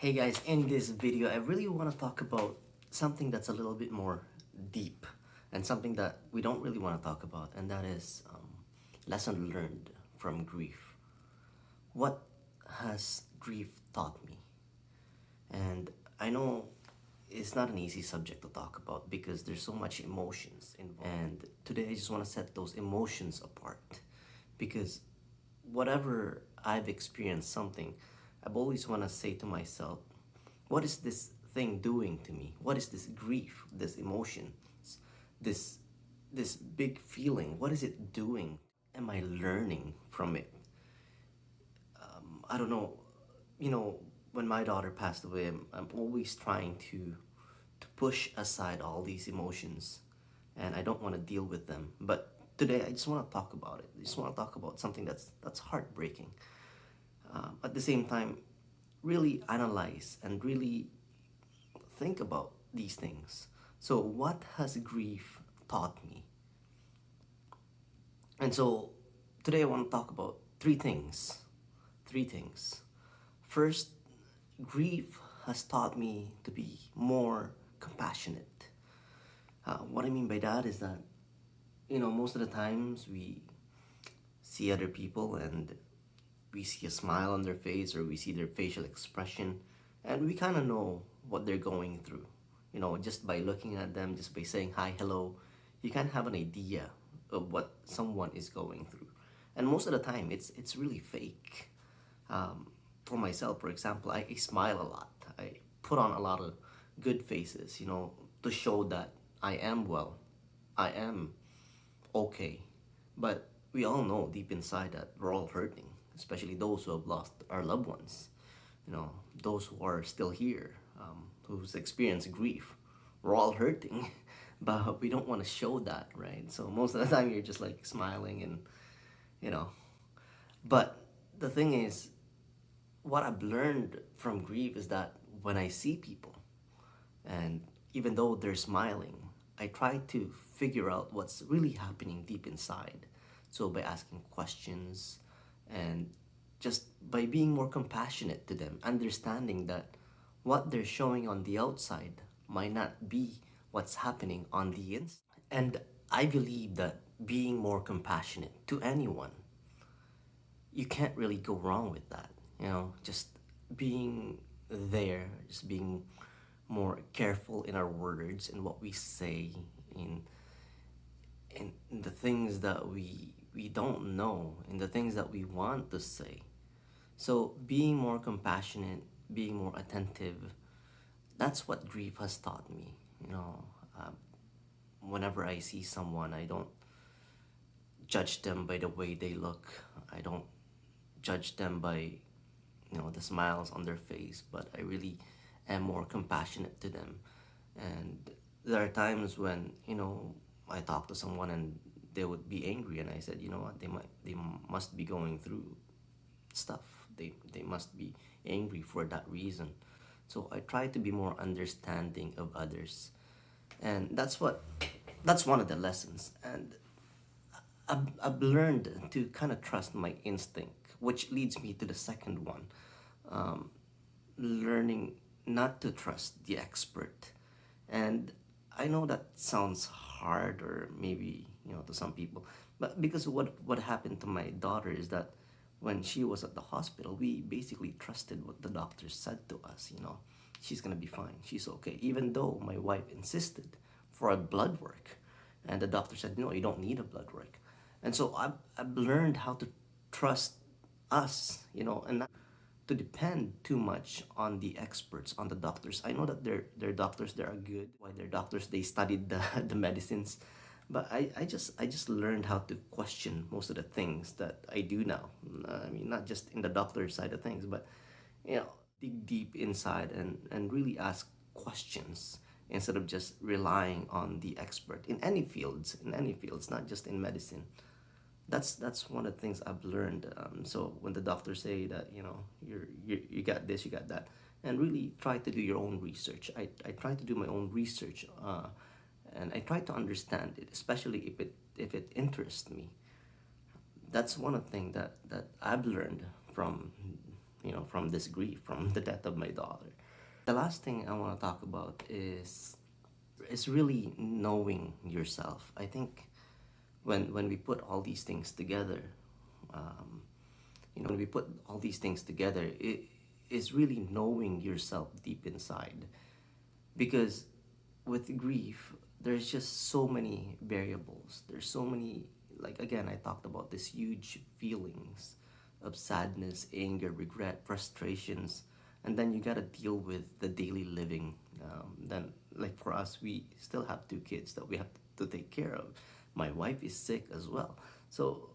Hey guys, in this video, I really want to talk about something that's a little bit more deep and something that we don't really want to talk about, and that is lesson learned from grief. What has grief taught me? And I know it's not an easy subject to talk about because there's so much emotions involved. And today I just want to set those emotions apart because whatever I've experienced something, I've always want to say to myself, what is this thing doing to me? What is this grief, this emotion, this this big feeling? What is it doing? Am I learning from it? I don't know. You know, when my daughter passed away, I'm always trying to push aside all these emotions, and I don't want to deal with them. But today, I just want to talk about it. I just want to talk about something that's heartbreaking. At the same time, really analyze and really think about these things. So, what has grief taught me? And so, today I want to talk about three things. Three things. First, grief has taught me to be more compassionate. What I mean by that is that, most of the times we see other people and we see a smile on their face or we see their facial expression and we kind of know what they're going through. Just by looking at them, just by saying hi, hello, you can have an idea of what someone is going through. And most of the time, it's really fake. For myself, for example, I smile a lot. I put on a lot of good faces, to show that I am well, I am okay. But we all know deep inside that we're all hurting, especially those who have lost our loved ones, those who are still here, who's experienced grief. We're all hurting, but we don't want to show that, right? So most of the time you're just like smiling and, you know. But the thing is, what I've learned from grief is that when I see people, and even though they're smiling, I try to figure out what's really happening deep inside. So by asking questions and just by being more compassionate to them, understanding that what they're showing on the outside might not be what's happening on the inside. And I believe that being more compassionate to anyone, you can't really go wrong with that. Just being there, just being more careful in our words and what we say, in in the things that we don't know, in the things that we want to say. So being more compassionate, being more attentive, that's what grief has taught me. Uh, Whenever I see someone, I don't judge them by the way they look. I don't judge them by the smiles on their face, but I really am more compassionate to them. And there are times when I talk to someone and they would be angry, and I said, you know what, they must be going through stuff. They must be angry for that reason. So I try to be more understanding of others, and that's one of the lessons. And I've learned to kind of trust my instinct, which leads me to the second one, learning not to trust the expert. And I know that sounds hard, or maybe to some people, but because what happened to my daughter is that when she was at the hospital, we basically trusted what the doctors said to us. She's gonna be fine, she's okay, even though my wife insisted for a blood work, and the doctor said, no, you don't need a blood work. And so I've learned how to trust us, and not to depend too much on the experts, on the doctors. I know that they're doctors, they are good. Why they're doctors? They studied the, the medicines. But I just learned how to question most of the things that I do now. I mean, not just in the doctor side of things, but dig deep inside and really ask questions instead of just relying on the expert in any fields, not just in medicine. That's one of the things I've learned. So when the doctors say that you got this, you got that, and really try to do your own research. I try to do my own research, and I try to understand it, especially if it interests me. That's one of the things that I've learned from from this grief, from the death of my daughter. The last thing I want to talk about is really knowing yourself. I think when we put all these things together, um, when we put all these things together, it is really knowing yourself deep inside. Because with grief, there's just so many variables. There's so many, like again, I talked about these huge feelings of sadness, anger, regret, frustrations, and then you gotta deal with the daily living. Then, like for us, we still have two kids that we have to take care of. My wife is sick as well. So,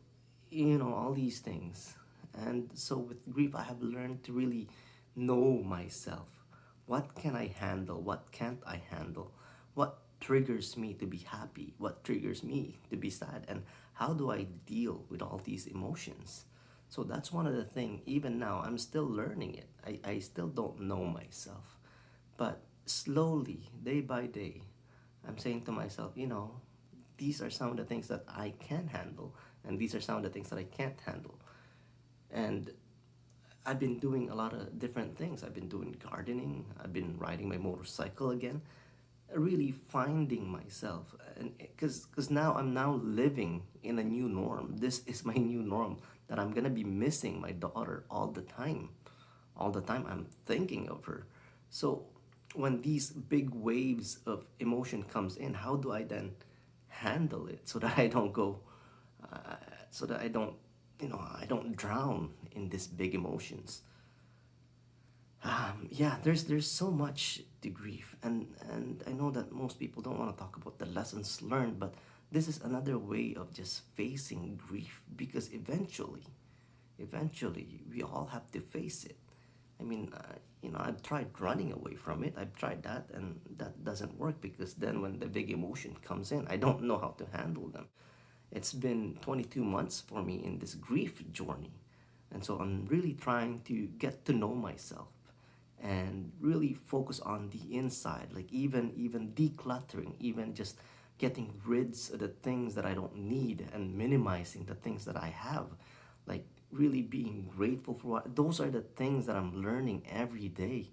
all these things. And so with grief, I have learned to really know myself. What can I handle? What can't I handle? What triggers me to be happy? What triggers me to be sad? And how do I deal with all these emotions? So that's one of the things, even now, I'm still learning it. I still don't know myself. But slowly, day by day, I'm saying to myself, these are some of the things that I can handle, and these are some of the things that I can't handle. And I've been doing a lot of different things. I've been doing gardening, I've been riding my motorcycle again, really finding myself. And because now I'm now living in a new norm. This is my new norm, that I'm gonna be missing my daughter all the time. All the time I'm thinking of her. So when these big waves of emotion comes in, how do I then handle it so that I don't go, uh, so that I don't drown in these big emotions. Yeah, there's so much to grief, and I know that most people don't want to talk about the lessons learned, but this is another way of just facing grief, because eventually we all have to face it. I mean, I've tried running away from it. I've tried that, and that doesn't work, because then when the big emotion comes in, I don't know how to handle them. It's been 22 months for me in this grief journey. And so I'm really trying to get to know myself and really focus on the inside, like even decluttering, even just getting rid of the things that I don't need and minimizing the things that I have. Like really being grateful for what those are the things that I'm learning every day.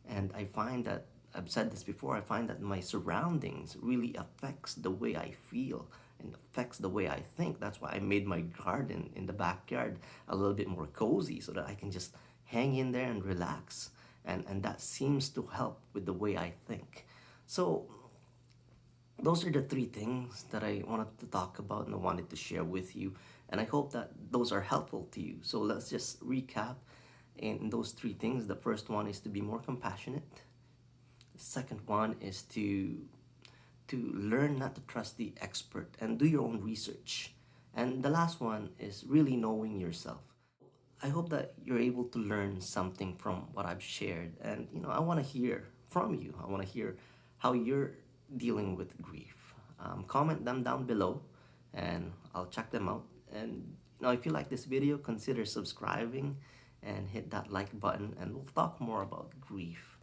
And I find that I've said this before, I find that my surroundings really affects the way I feel and affects the way I think. That's why I made my garden in the backyard a little bit more cozy, so that I can just hang in there and relax. And that seems to help with the way I think. So those are the three things that I wanted to talk about and I wanted to share with you. And I hope that those are helpful to you. So let's just recap in those three things. The first one is to be more compassionate. The second one is to learn not to trust the expert and do your own research. And the last one is really knowing yourself. I hope that you're able to learn something from what I've shared. And, I want to hear from you. I want to hear how you're dealing with grief. Comment them down below and I'll check them out. And, if you like this video, consider subscribing and hit that like button, and we'll talk more about grief.